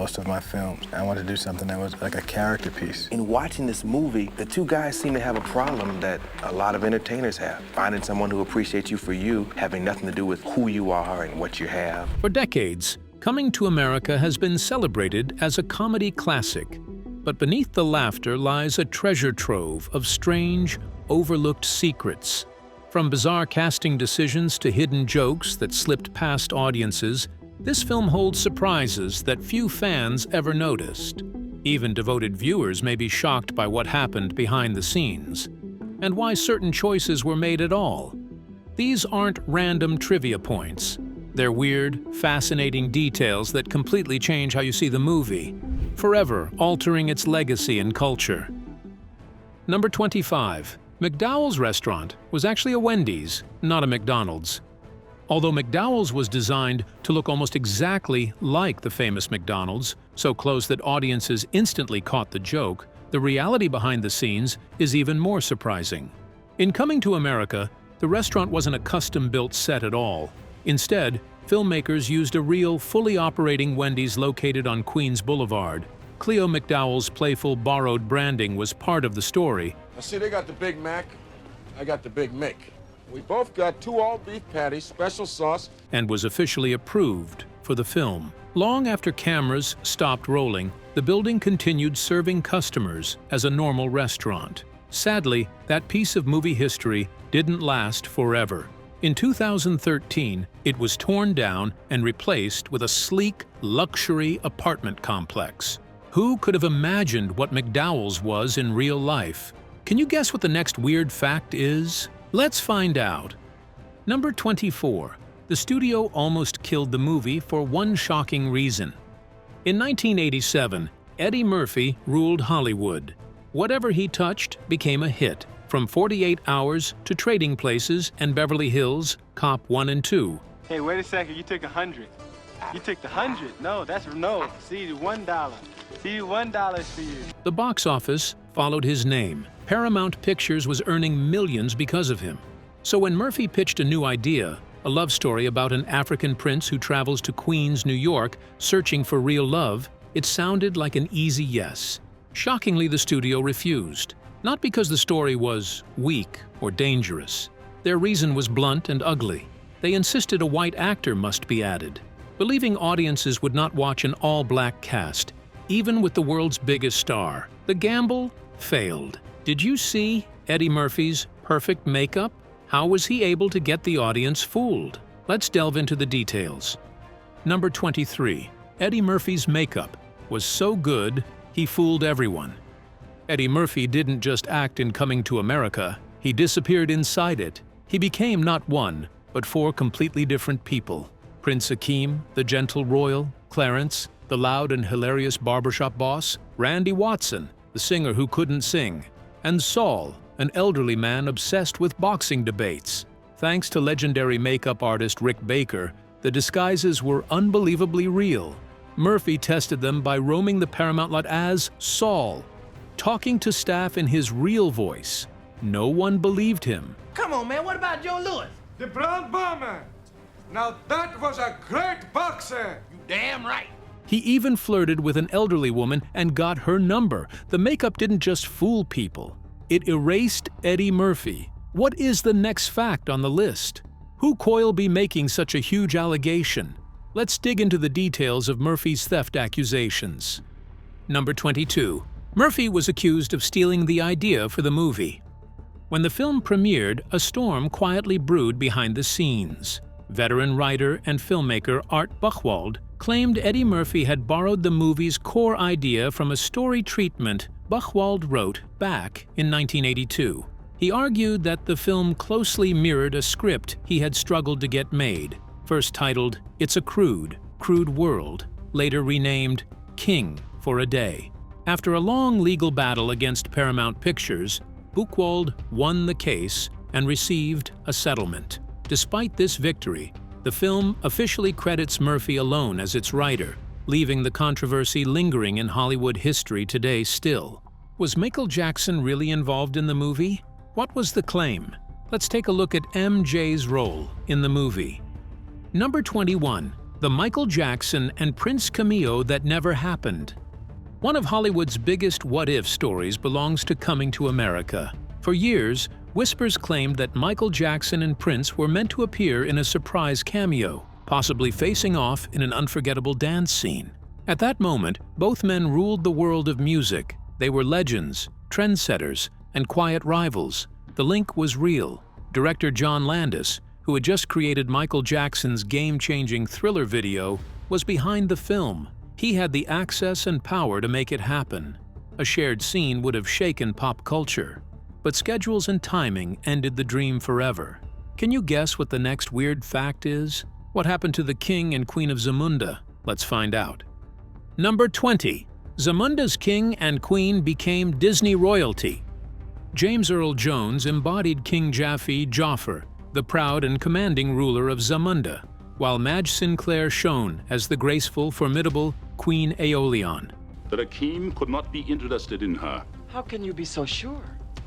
most of my films. I wanted to do something that was like a character piece. In watching this movie, the two guys seem to have a problem that a lot of entertainers have. Finding someone who appreciates you for you, having nothing to do with who you are and what you have. For decades, Coming to America has been celebrated as a comedy classic. But beneath the laughter lies a treasure trove of strange, overlooked secrets. From bizarre casting decisions to hidden jokes that slipped past audiences, this film holds surprises that few fans ever noticed. Even devoted viewers may be shocked by what happened behind the scenes, and why certain choices were made at all. These aren't random trivia points. They're weird, fascinating details that completely change how you see the movie, forever altering its legacy and culture. Number 25. McDowell's restaurant was actually a Wendy's, not a McDonald's. Although McDowell's was designed to look almost exactly like the famous McDonald's, so close that audiences instantly caught the joke, the reality behind the scenes is even more surprising. In Coming to America, the restaurant wasn't a custom-built set at all. Instead, filmmakers used a real, fully operating Wendy's located on Queens Boulevard. Cleo McDowell's playful, borrowed branding was part of the story. Now see, they got the Big Mac, I got the Big Mick. We both got 2 all-beef patties, special sauce. And was officially approved for the film. Long after cameras stopped rolling, the building continued serving customers as a normal restaurant. Sadly, that piece of movie history didn't last forever. In 2013, it was torn down and replaced with a sleek, luxury apartment complex. Who could have imagined what McDowell's was in real life? Can you guess what the next weird fact is? Let's find out. Number 24. The studio almost killed the movie for one shocking reason. In 1987, Eddie Murphy ruled Hollywood. Whatever he touched became a hit, from 48 Hours to Trading Places and Beverly Hills, Cop 1 and 2. Hey, wait a second, you took 100. You took the 100. No, that's no. See, $1. See, $1 for you. The box office followed his name. Paramount Pictures was earning millions because of him. So when Murphy pitched a new idea, a love story about an African prince who travels to Queens, New York, searching for real love, it sounded like an easy yes. Shockingly, the studio refused. Not because the story was weak or dangerous. Their reason was blunt and ugly. They insisted a white actor must be added, believing audiences would not watch an all-black cast, even with the world's biggest star. The gamble failed. Did you see Eddie Murphy's perfect makeup? How was he able to get the audience fooled? Let's delve into the details. Number 23. Eddie Murphy's makeup was so good, he fooled everyone. Eddie Murphy didn't just act in Coming to America, he disappeared inside it. He became not one, but 4 completely different people. Prince Akeem, the gentle royal, Clarence, the loud and hilarious barbershop boss, Randy Watson, the singer who couldn't sing, and Saul, an elderly man obsessed with boxing debates. Thanks to legendary makeup artist Rick Baker, the disguises were unbelievably real. Murphy tested them by roaming the Paramount lot as Saul, talking to staff in his real voice. No one believed him. Come on, man, what about Joe Louis? The Brown Bomber. Now that was a great boxer. You damn right. He even flirted with an elderly woman and got her number. The makeup didn't just fool people. It erased Eddie Murphy. What is the next fact on the list? Who could be making such a huge allegation? Let's dig into the details of Murphy's theft accusations. Number 22. Murphy was accused of stealing the idea for the movie. When the film premiered, a storm quietly brewed behind the scenes. Veteran writer and filmmaker Art Buchwald claimed Eddie Murphy had borrowed the movie's core idea from a story treatment Buchwald wrote back in 1982. He argued that the film closely mirrored a script he had struggled to get made, first titled It's a Crude World, later renamed King for a Day. After a long legal battle against Paramount Pictures, Buchwald won the case and received a settlement. Despite this victory, the film officially credits Murphy alone as its writer, leaving the controversy lingering in Hollywood history today still. Was Michael Jackson really involved in the movie? What was the claim? Let's take a look at MJ's role in the movie. Number 21. The Michael Jackson and Prince cameo that never happened. One of Hollywood's biggest what-if stories belongs to Coming to America. For years, whispers claimed that Michael Jackson and Prince were meant to appear in a surprise cameo, possibly facing off in an unforgettable dance scene. At that moment, both men ruled the world of music. They were legends, trendsetters, and quiet rivals. The link was real. Director John Landis, who had just created Michael Jackson's game-changing Thriller video, was behind the film. He had the access and power to make it happen. A shared scene would have shaken pop culture. But schedules and timing ended the dream forever. Can you guess what the next weird fact is? What happened to the king and queen of Zamunda? Let's find out. Number 20. Zamunda's king and queen became Disney royalty. James Earl Jones embodied King Jaffe Joffer, the proud and commanding ruler of Zamunda, while Madge Sinclair shone as the graceful, formidable Queen Aeolian. The Rakim could not be interested in her. How can you be so sure?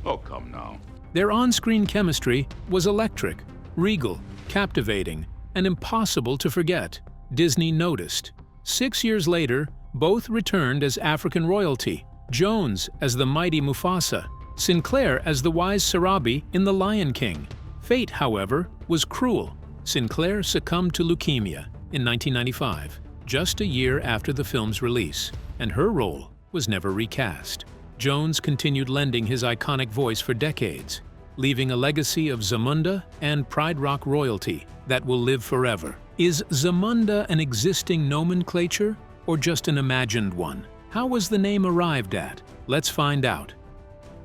Oh, come now. Their on-screen chemistry was electric, regal, captivating, and impossible to forget. Disney noticed. 6 years later, both returned as African royalty, Jones as the mighty Mufasa, Sinclair as the wise Sarabi in The Lion King. Fate, however, was cruel. Sinclair succumbed to leukemia in 1995, just a year after the film's release, and her role was never recast. Jones continued lending his iconic voice for decades, leaving a legacy of Zamunda and Pride Rock royalty that will live forever. Is Zamunda an existing nomenclature or just an imagined one? How was the name arrived at? Let's find out.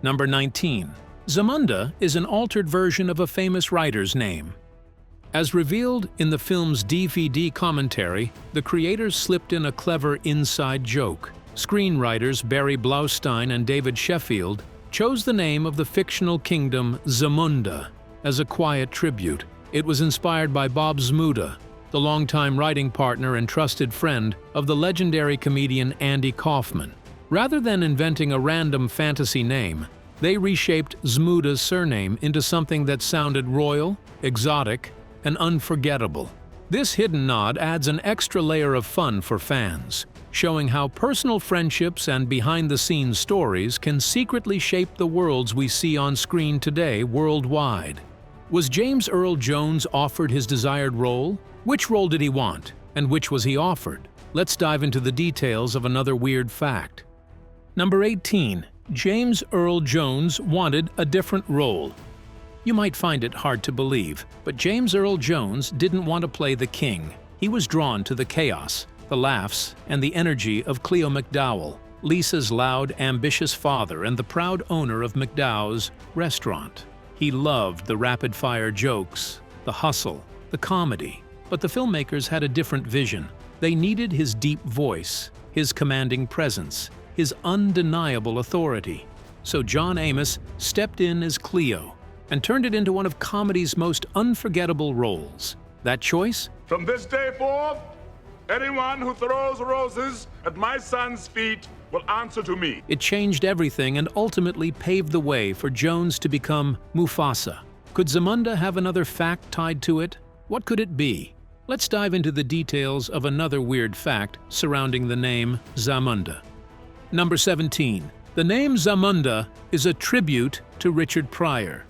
Number 19. Zamunda is an altered version of a famous writer's name. As revealed in the film's DVD commentary, the creators slipped in a clever inside joke. Screenwriters Barry Blaustein and David Sheffield chose the name of the fictional kingdom Zamunda as a quiet tribute. It was inspired by Bob Zmuda, the longtime writing partner and trusted friend of the legendary comedian Andy Kaufman. Rather than inventing a random fantasy name, they reshaped Zmuda's surname into something that sounded royal, exotic, and unforgettable. This hidden nod adds an extra layer of fun for fans, showing how personal friendships and behind-the-scenes stories can secretly shape the worlds we see on screen today worldwide. Was James Earl Jones offered his desired role? Which role did he want, and which was he offered? Let's dive into the details of another weird fact. Number 18. James Earl Jones wanted a different role. You might find it hard to believe, but James Earl Jones didn't want to play the king. He was drawn to the chaos, the laughs, and the energy of Cleo McDowell, Lisa's loud, ambitious father and the proud owner of McDow's restaurant. He loved the rapid-fire jokes, the hustle, the comedy. But the filmmakers had a different vision. They needed his deep voice, his commanding presence, his undeniable authority. So John Amos stepped in as Cleo and turned it into one of comedy's most unforgettable roles. That choice? From this day forth, anyone who throws roses at my son's feet will answer to me. It changed everything and ultimately paved the way for Jones to become Mufasa. Could Zamunda have another fact tied to it? What could it be? Let's dive into the details of another weird fact surrounding the name Zamunda. Number 17. The name Zamunda is a tribute to Richard Pryor.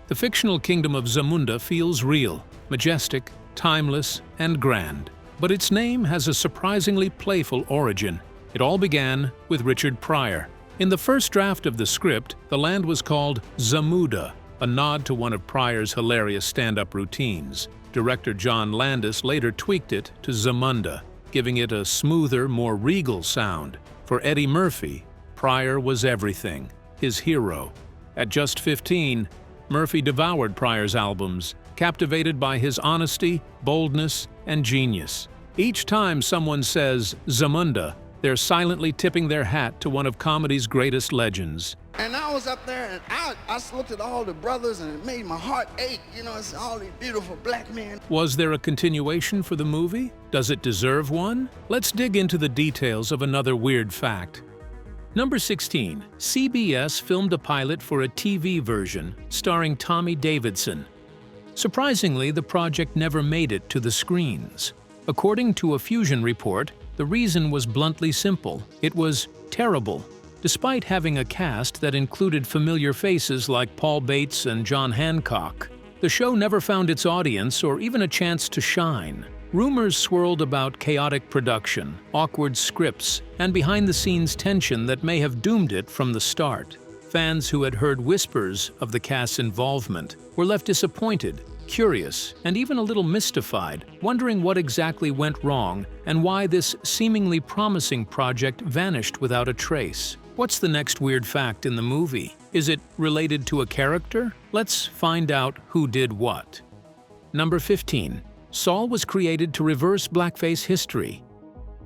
The fictional kingdom of Zamunda feels real, majestic, timeless, and grand. But its name has a surprisingly playful origin. It all began with Richard Pryor. In the first draft of the script, the land was called Zamuda, a nod to one of Pryor's hilarious stand-up routines. Director John Landis later tweaked it to Zamunda, giving it a smoother, more regal sound. For Eddie Murphy, Pryor was everything, his hero. At just 15, Murphy devoured Pryor's albums, captivated by his honesty, boldness, and genius. Each time someone says Zamunda, they're silently tipping their hat to one of comedy's greatest legends. And I was up there and I looked at all the brothers and it made my heart ache. You know, it's all these beautiful black men. Was there a continuation for the movie? Does it deserve one? Let's dig into the details of another weird fact. Number 16. CBS filmed a pilot for a TV version starring Tommy Davidson. Surprisingly, the project never made it to the screens. According to a Fusion report, the reason was bluntly simple. It was terrible. Despite having a cast that included familiar faces like Paul Bates and John Hancock, the show never found its audience or even a chance to shine. Rumors swirled about chaotic production, awkward scripts, and behind-the-scenes tension that may have doomed it from the start. Fans who had heard whispers of the cast's involvement were left disappointed, curious, and even a little mystified, wondering what exactly went wrong and why this seemingly promising project vanished without a trace. What's the next weird fact in the movie? Is it related to a character? Let's find out who did what. Number 15. Saul was created to reverse blackface history.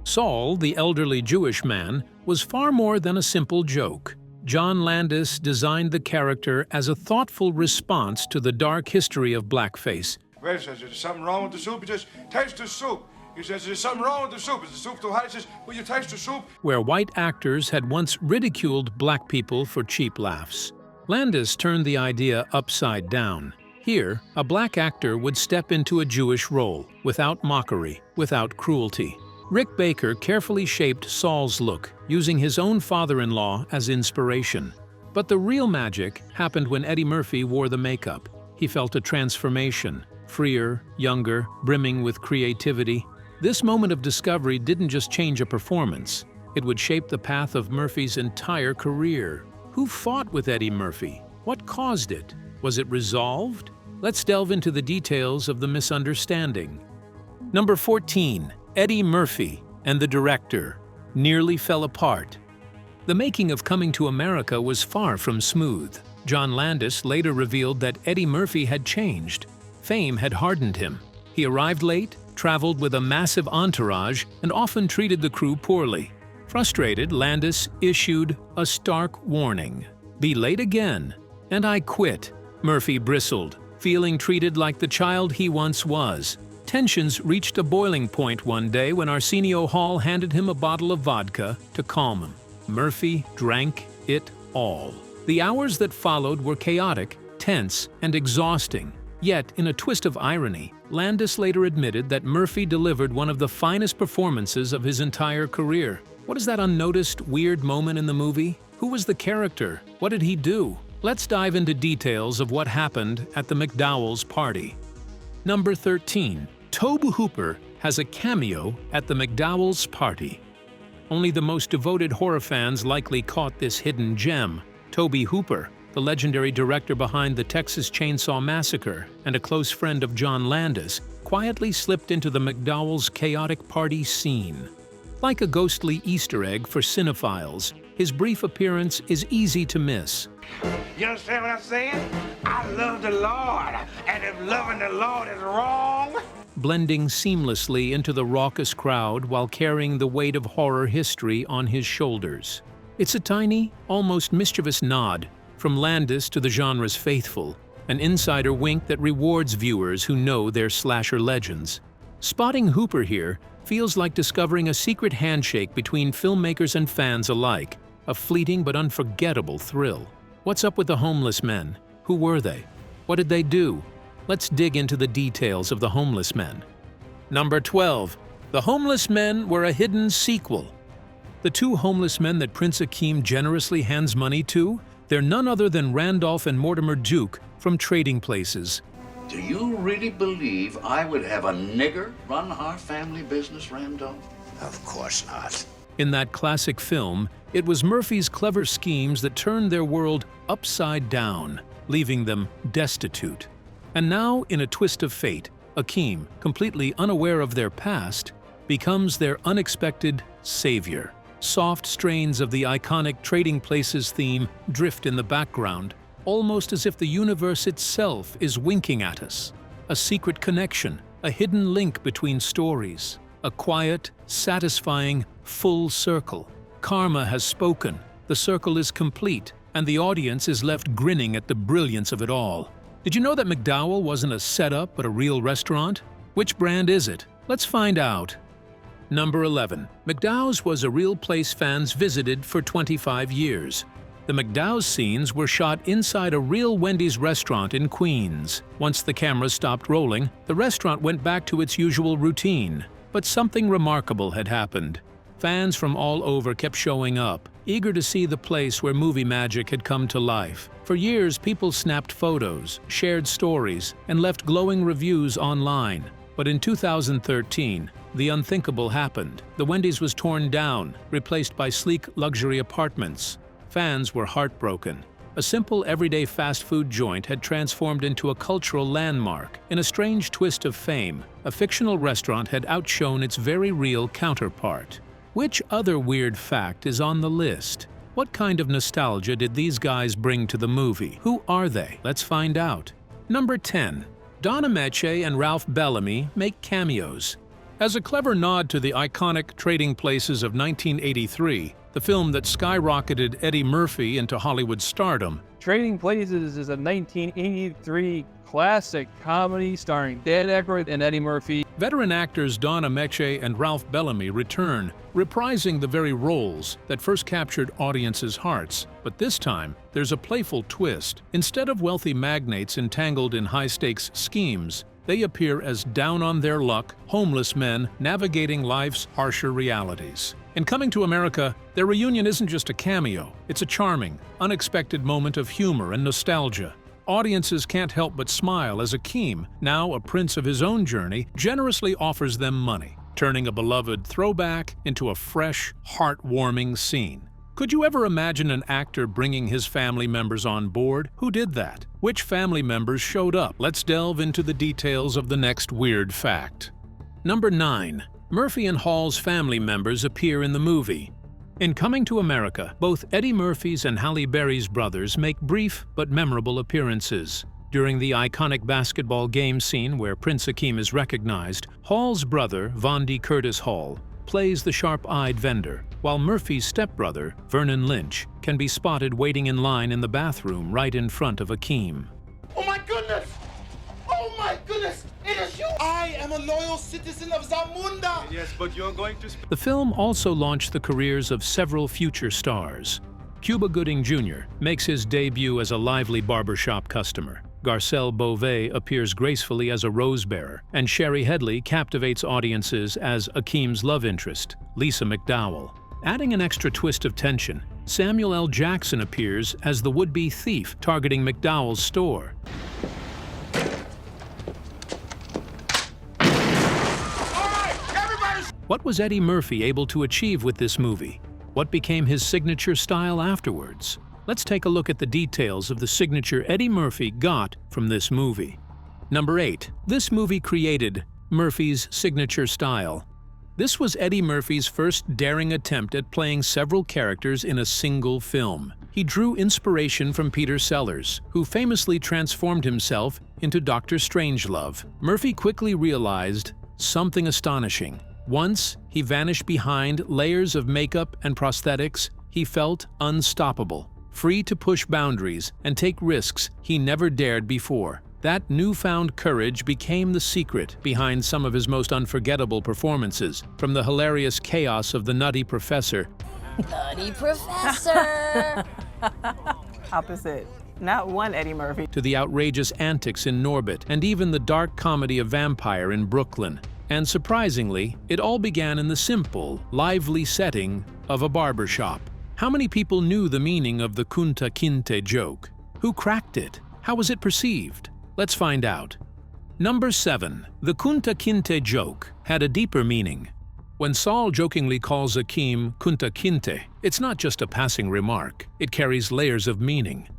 Saul, the elderly Jewish man, was far more than a simple joke. John Landis designed the character as a thoughtful response to the dark history of blackface. Red says, "There's something wrong with the soup." He says, "Taste the soup." He says, "There's something wrong with the soup. Is the soup too hot?" He says, "Will you taste the soup?" Where white actors had once ridiculed black people for cheap laughs. Landis turned the idea upside down. Here, a black actor would step into a Jewish role, without mockery, without cruelty. Rick Baker carefully shaped Saul's look, using his own father-in-law as inspiration. But the real magic happened when Eddie Murphy wore the makeup. He felt a transformation, freer, younger, brimming with creativity. This moment of discovery didn't just change a performance. It would shape the path of Murphy's entire career. Who fought with Eddie Murphy? What caused it? Was it resolved? Let's delve into the details of the misunderstanding. Number 14. Eddie Murphy and the director nearly fell apart. The making of Coming to America was far from smooth. John Landis later revealed that Eddie Murphy had changed. Fame had hardened him. He arrived late, traveled with a massive entourage, and often treated the crew poorly. Frustrated, Landis issued a stark warning. "Be late again, and I quit." Murphy bristled, feeling treated like the child he once was. Tensions reached a boiling point one day when Arsenio Hall handed him a bottle of vodka to calm him. Murphy drank it all. The hours that followed were chaotic, tense, and exhausting. Yet, in a twist of irony, Landis later admitted that Murphy delivered one of the finest performances of his entire career. What is that unnoticed, weird moment in the movie? Who was the character? What did he do? Let's dive into details of what happened at the McDowell's party. Number 13. Tobe Hooper has a cameo at the McDowell's party. Only the most devoted horror fans likely caught this hidden gem. Tobe Hooper, the legendary director behind the Texas Chainsaw Massacre and a close friend of John Landis, quietly slipped into the McDowell's chaotic party scene. Like a ghostly Easter egg for cinephiles, his brief appearance is easy to miss. You understand what I'm saying? I love the Lord, and if loving the Lord is wrong... Blending seamlessly into the raucous crowd while carrying the weight of horror history on his shoulders. It's a tiny, almost mischievous nod from Landis to the genre's faithful, an insider wink that rewards viewers who know their slasher legends. Spotting Hooper here feels like discovering a secret handshake between filmmakers and fans alike, a fleeting but unforgettable thrill. What's up with the homeless men? Who were they? What did they do? Let's dig into the details of the homeless men. Number 12. The Homeless Men were a hidden sequel. The two homeless men that Prince Akeem generously hands money to? They're none other than Randolph and Mortimer Duke from Trading Places. Do you really believe I would have a nigger run our family business, Randolph? Of course not. In that classic film, it was Murphy's clever schemes that turned their world upside down, leaving them destitute. And now, in a twist of fate, Akeem, completely unaware of their past, becomes their unexpected savior. Soft strains of the iconic Trading Places theme drift in the background, almost as if the universe itself is winking at us. A secret connection, a hidden link between stories, a quiet, satisfying, full circle. Karma has spoken, the circle is complete, and the audience is left grinning at the brilliance of it all. Did you know that McDowell wasn't a setup but a real restaurant? Which brand is it? Let's find out. Number 11. McDow's was a real place fans visited for 25 years. The McDow's scenes were shot inside a real Wendy's restaurant in Queens. Once the cameras stopped rolling, the restaurant went back to its usual routine. But something remarkable had happened. Fans from all over kept showing up, eager to see the place where movie magic had come to life. For years, people snapped photos, shared stories, and left glowing reviews online. But in 2013, the unthinkable happened. The Wendy's was torn down, replaced by sleek luxury apartments. Fans were heartbroken. A simple everyday fast food joint had transformed into a cultural landmark. In a strange twist of fame, a fictional restaurant had outshone its very real counterpart. Which other weird fact is on the list? What kind of nostalgia did these guys bring to the movie? Who are they? Let's find out. Number 10. Don Ameche and Ralph Bellamy make cameos. As a clever nod to the iconic Trading Places of 1983, the film that skyrocketed Eddie Murphy into Hollywood stardom, Trading Places is a 1983 classic comedy starring Dan Aykroyd and Eddie Murphy. veteran actors Don Ameche and Ralph Bellamy return, reprising the very roles that first captured audiences' hearts. But this time, there's a playful twist. Instead of wealthy magnates entangled in high-stakes schemes, they appear as down-on-their-luck, homeless men navigating life's harsher realities. In Coming to America, their reunion isn't just a cameo, it's a charming, unexpected moment of humor and nostalgia. Audiences can't help but smile as Akeem, now a prince of his own journey, generously offers them money, turning a beloved throwback into a fresh, heartwarming scene. Could you ever imagine an actor bringing his family members on board? Who did that? Which family members showed up? Let's delve into the details of the next weird fact. Number 9. Murphy and Hall's family members appear in the movie. In Coming to America, both Eddie Murphy's and Halle Berry's brothers make brief but memorable appearances. During the iconic basketball game scene where Prince Akeem is recognized, Hall's brother, Vondi Curtis Hall, plays the sharp-eyed vendor, while Murphy's stepbrother, Vernon Lynch, can be spotted waiting in line in the bathroom right in front of Akeem. Oh my goodness! Oh my goodness! It is you! I am a loyal citizen of Zamunda! Yes, but you're going to... The film also launched the careers of several future stars. Cuba Gooding Jr. makes his debut as a lively barbershop customer. Garcelle Beauvais appears gracefully as a rose-bearer, and Sherry Headley captivates audiences as Akeem's love interest, Lisa McDowell. Adding an extra twist of tension, Samuel L. Jackson appears as the would-be thief targeting McDowell's store. What was Eddie Murphy able to achieve with this movie? What became his signature style afterwards? Let's take a look at the details of the signature Eddie Murphy got from this movie. Number 8. This movie created Murphy's signature style. This was Eddie Murphy's first daring attempt at playing several characters in a single film. He drew inspiration from Peter Sellers, who famously transformed himself into Dr. Strangelove. Murphy quickly realized something astonishing. Once he vanished behind layers of makeup and prosthetics, he felt unstoppable, free to push boundaries and take risks he never dared before. That newfound courage became the secret behind some of his most unforgettable performances, from the hilarious chaos of the Nutty Professor Nutty Professor! Opposite. Not one Eddie Murphy. to the outrageous antics in Norbit, and even the dark comedy of Vampire in Brooklyn. And surprisingly, it all began in the simple, lively setting of a barbershop. How many people knew the meaning of the Kunta Kinte joke? Who cracked it? How was it perceived? Let's find out. Number 7. The Kunta Kinte joke had a deeper meaning. When Saul jokingly calls Akeem Kunta Kinte, it's not just a passing remark. It carries layers of meaning.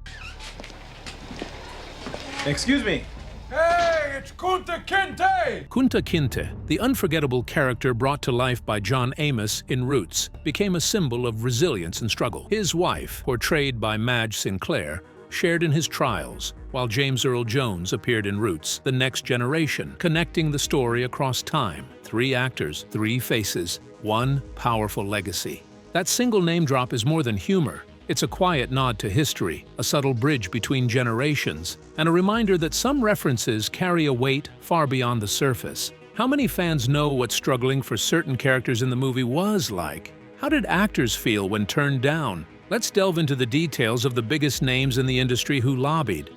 Excuse me. Hey, it's Kunta Kinte! Kunta Kinte, the unforgettable character brought to life by John Amos in Roots, became a symbol of resilience and struggle. His wife, portrayed by Madge Sinclair, shared in his trials, while James Earl Jones appeared in Roots, The Next Generation, connecting the story across time. 3 actors, 3 faces, 1 powerful legacy. That single name drop is more than humor. It's a quiet nod to history, a subtle bridge between generations, and a reminder that some references carry a weight far beyond the surface. How many fans know what struggling for certain characters in the movie was like? How did actors feel when turned down? Let's delve into the details of the biggest names in the industry who lobbied.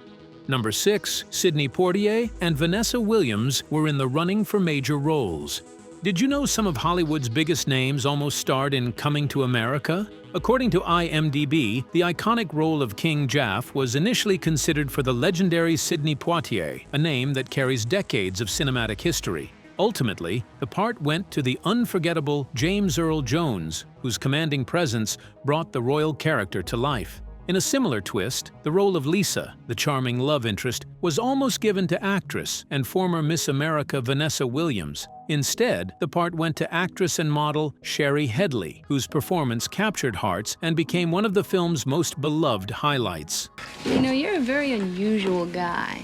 Number 6, Sidney Poitier and Vanessa Williams were in the running for major roles. Did you know some of Hollywood's biggest names almost starred in Coming to America? According to IMDb, the iconic role of King Jaff was initially considered for the legendary Sidney Poitier, a name that carries decades of cinematic history. Ultimately, the part went to the unforgettable James Earl Jones, whose commanding presence brought the royal character to life. In a similar twist, the role of Lisa, the charming love interest, was almost given to actress and former Miss America Vanessa Williams. Instead, the part went to actress and model Sherry Headley, whose performance captured hearts and became one of the film's most beloved highlights. You know, you're a very unusual guy.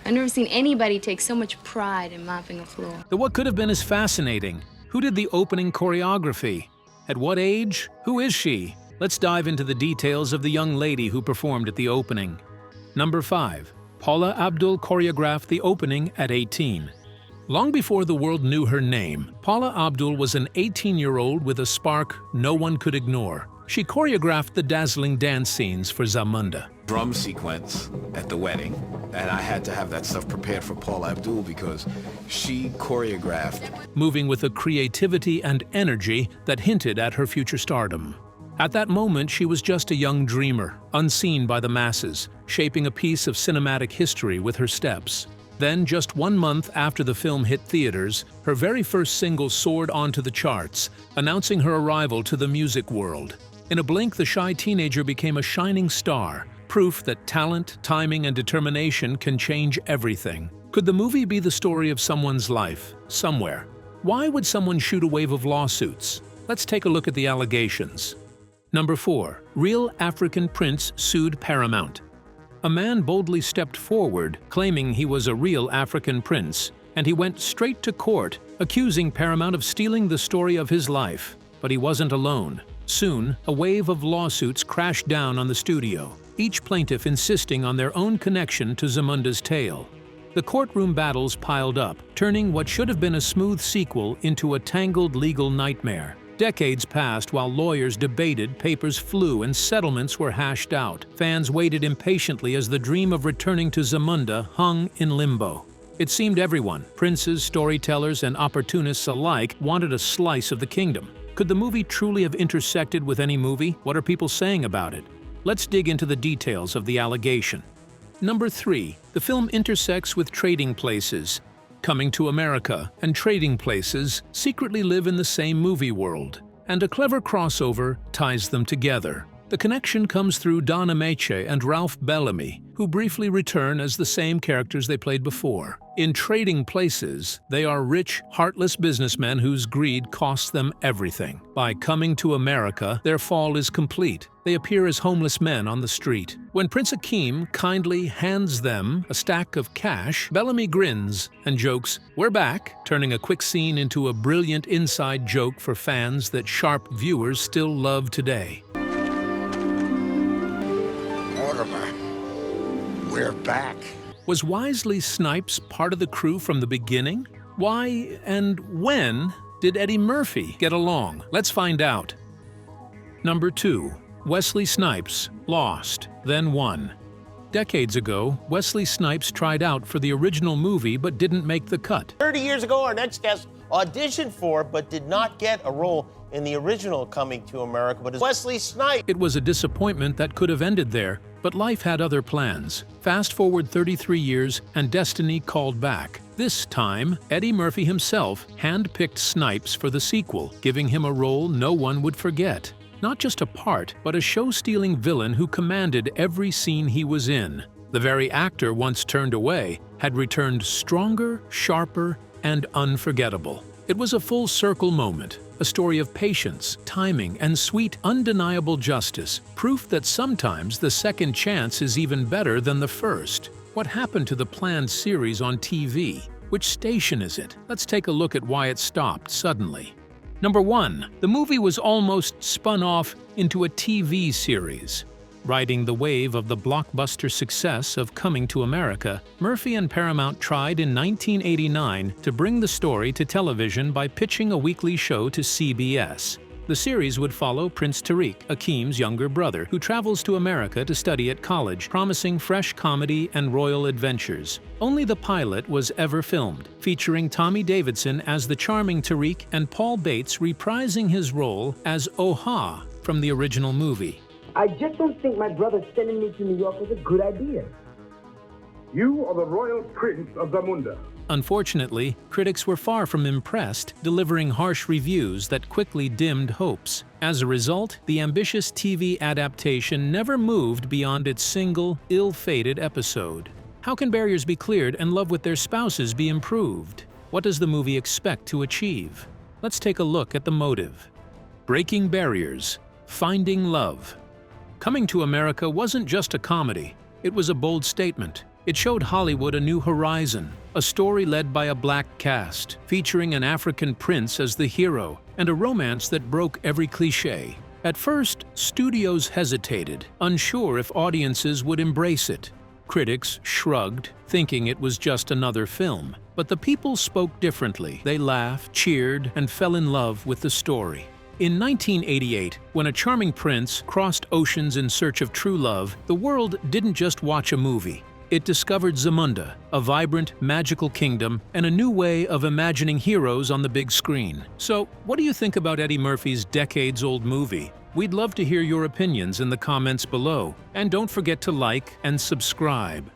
I've never seen anybody take so much pride in mopping a floor. The what could have been is fascinating. Who did the opening choreography? At what age? Who is she? Let's dive into the details of the young lady who performed at the opening. Number 5. Paula Abdul choreographed the opening at 18. Long before the world knew her name, Paula Abdul was an 18-year-old with a spark no one could ignore. She choreographed the dazzling dance scenes for Zamunda. Drum sequence at the wedding, and I had to have that stuff prepared for Paula Abdul because she choreographed. Moving with a creativity and energy that hinted at her future stardom. At that moment, she was just a young dreamer, unseen by the masses, shaping a piece of cinematic history with her steps. Then, just 1 month after the film hit theaters, her very first single soared onto the charts, announcing her arrival to the music world. In a blink, the shy teenager became a shining star, proof that talent, timing, and determination can change everything. Could the movie be the story of someone's life, somewhere? Why would someone shoot a wave of lawsuits? Let's take a look at the allegations. Number 4. Real African prince sued Paramount. A man boldly stepped forward, claiming he was a real African prince, and he went straight to court, accusing Paramount of stealing the story of his life. But he wasn't alone. Soon, a wave of lawsuits crashed down on the studio, each plaintiff insisting on their own connection to Zamunda's tale. The courtroom battles piled up, turning what should have been a smooth sequel into a tangled legal nightmare. Decades passed while lawyers debated, papers flew, and settlements were hashed out. Fans waited impatiently as the dream of returning to Zamunda hung in limbo. It seemed everyone, princes, storytellers, and opportunists alike, wanted a slice of the kingdom. Could the movie truly have intersected with any movie? What are people saying about it? Let's dig into the details of the allegation. Number 3. The film intersects with trading places. Coming to America and Trading Places secretly live in the same movie world, and a clever crossover ties them together. The connection comes through Don Ameche and Ralph Bellamy, who briefly return as the same characters they played before. In Trading Places, they are rich, heartless businessmen whose greed costs them everything. By Coming to America, their fall is complete. They appear as homeless men on the street. When Prince Akeem kindly hands them a stack of cash, Bellamy grins and jokes, "We're back," turning a quick scene into a brilliant inside joke for fans that sharp viewers still love today. We're back. Was Wesley Snipes part of the crew from the beginning? Why and when did Eddie Murphy get along? Let's find out. Number 2. Wesley Snipes, Lost, then Won. Decades ago, Wesley Snipes tried out for the original movie but didn't make the cut. 30 years ago, our next guest auditioned for but did not get a role in the original Coming to America, but is Wesley Snipes. It was a disappointment that could have ended there, but life had other plans. Fast forward 33 years, and destiny called back. This time, Eddie Murphy himself handpicked Snipes for the sequel, giving him a role no one would forget. Not just a part, but a show-stealing villain who commanded every scene he was in. The very actor once turned away had returned stronger, sharper, and unforgettable. It was a full-circle moment, a story of patience, timing, and sweet, undeniable justice, proof that sometimes the second chance is even better than the first. What happened to the planned series on TV? Which station is it? Let's take a look at why it stopped suddenly. Number 1. The movie was almost spun off into a TV series. Riding the wave of the blockbuster success of Coming to America, Murphy and Paramount tried in 1989 to bring the story to television by pitching a weekly show to CBS. The series would follow Prince Tariq, Akeem's younger brother, who travels to America to study at college, promising fresh comedy and royal adventures. Only the pilot was ever filmed, featuring Tommy Davidson as the charming Tariq and Paul Bates reprising his role as Oha from the original movie. I just don't think my brother sending me to New York was a good idea. You are the royal prince of Zamunda. Unfortunately, critics were far from impressed, delivering harsh reviews that quickly dimmed hopes. As a result, the ambitious TV adaptation never moved beyond its single, ill-fated episode. How can barriers be cleared and love with their spouses be improved? What does the movie expect to achieve? Let's take a look at the motive. Breaking barriers, finding love. Coming to America wasn't just a comedy. It was a bold statement. It showed Hollywood a new horizon, a story led by a black cast, featuring an African prince as the hero, and a romance that broke every cliché. At first, studios hesitated, unsure if audiences would embrace it. Critics shrugged, thinking it was just another film. But the people spoke differently. They laughed, cheered, and fell in love with the story. In 1988, when a charming prince crossed oceans in search of true love, the world didn't just watch a movie. It discovered Zamunda, a vibrant, magical kingdom, and a new way of imagining heroes on the big screen. So, what do you think about Eddie Murphy's decades-old movie? We'd love to hear your opinions in the comments below. And don't forget to like and subscribe.